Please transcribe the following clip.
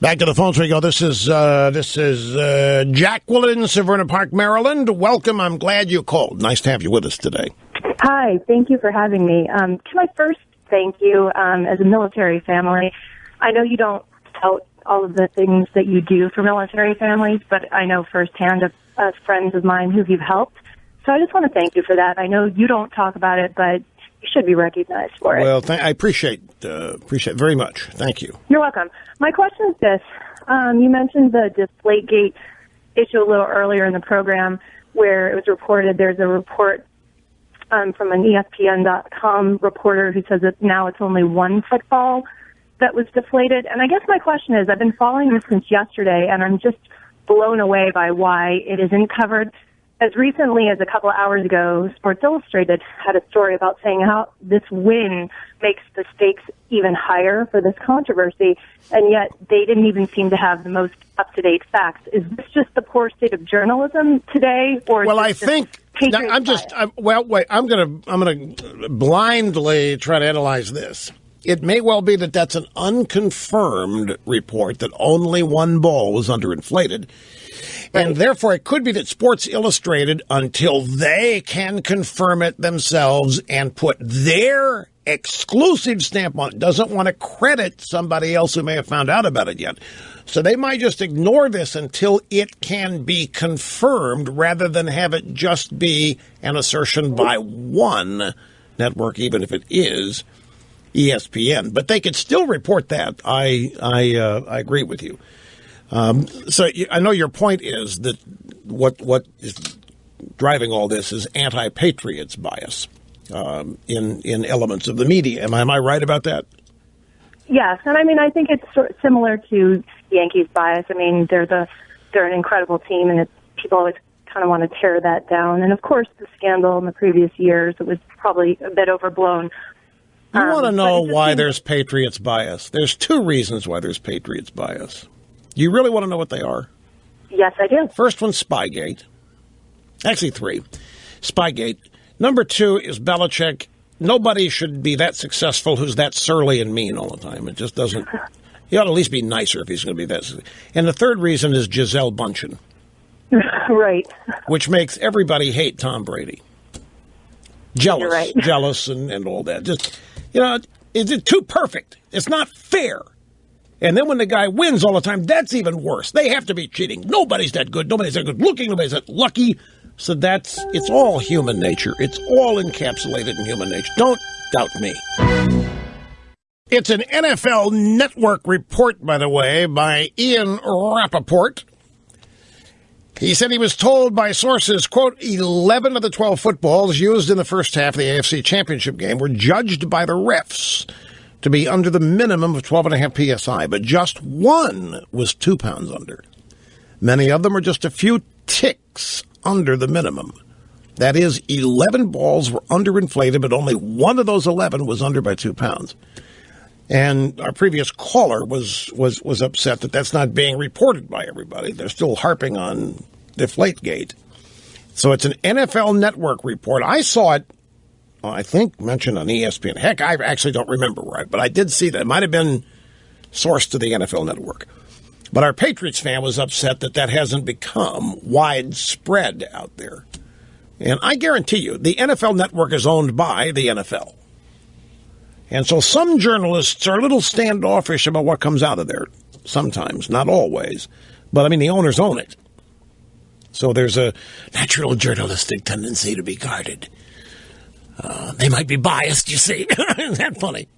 Back to the phones we go. This is Jacqueline, Severna Park, Maryland. Welcome. I'm glad you called. Nice to have you with us today. Hi. Thank you for having me. Can I first thank you as a military family? I know you don't tout all of the things that you do for military families, but I know firsthand of friends of mine who you've helped. So I just want to thank you for that. I know you don't talk about it, but you should be recognized for it. Well, I appreciate very much. Thank you. You're welcome. My question is this. You mentioned the Deflategate issue a little earlier in the program where it was reported there's a report from an ESPN.com reporter who says that now it's only one football that was deflated. And I guess my question is, I've been following this since yesterday, and I'm just blown away by why it isn't covered. As recently as a couple of hours ago, Sports Illustrated had a story about saying how this win makes the stakes even higher for this controversy, and yet they didn't even seem to have the most up-to-date facts. Is this just the poor state of journalism today, or? Well, I think I'm going to blindly try to analyze this. It may well be that that's an unconfirmed report that only one ball was underinflated. And therefore, it could be that Sports Illustrated, until they can confirm it themselves and put their exclusive stamp on it, doesn't want to credit somebody else who may have found out about it yet. So they might just ignore this until it can be confirmed rather than have it just be an assertion by one network, even if it is ESPN. But they could still report that. I agree with you. So I know your point is that what is driving all this is anti-patriots bias in elements of the media. Am I right about that? Yes, and I mean I think it's similar to Yankees bias. I mean they're an incredible team, and people always kind of want to tear that down. And of course, the scandal in the previous years, it was probably a bit overblown. You want to know why there's patriots bias? There's two reasons why there's patriots bias. You really want to know what they are? Yes, I do. First one's Spygate. Actually, three. Spygate. Number two is Belichick. Nobody should be that successful who's that surly and mean all the time. It just doesn't. He ought to at least be nicer if he's going to be that. And the third reason is Gisele Bündchen. Right. Which makes everybody hate Tom Brady. Jealous. Right. Jealous and all that. Just, it's too perfect. It's not fair. And then when the guy wins all the time, that's even worse. They have to be cheating. Nobody's that good. Nobody's that good looking. Nobody's that lucky. So it's all human nature. It's all encapsulated in human nature. Don't doubt me. It's an NFL Network report, by the way, by Ian Rappaport. He said he was told by sources, quote, 11 of the 12 footballs used in the first half of the AFC Championship game were judged by the refs to be under the minimum of 12.5 PSI, but just one was 2 pounds under. Many of them are just a few ticks under the minimum. That is, 11 balls were underinflated, but only one of those 11 was under by 2 pounds. And our previous caller was upset that that's not being reported by everybody. They're still harping on Deflategate. So it's an NFL Network report. I saw it, I think, mentioned on ESPN. Heck, I actually don't remember right, but I did see that. It might have been sourced to the NFL Network. But our Patriots fan was upset that hasn't become widespread out there. And I guarantee you, the NFL Network is owned by the NFL. And so some journalists are a little standoffish about what comes out of there sometimes, not always. But, I mean, the owners own it. So there's a natural journalistic tendency to be guarded. They might be biased, you see. Isn't that funny?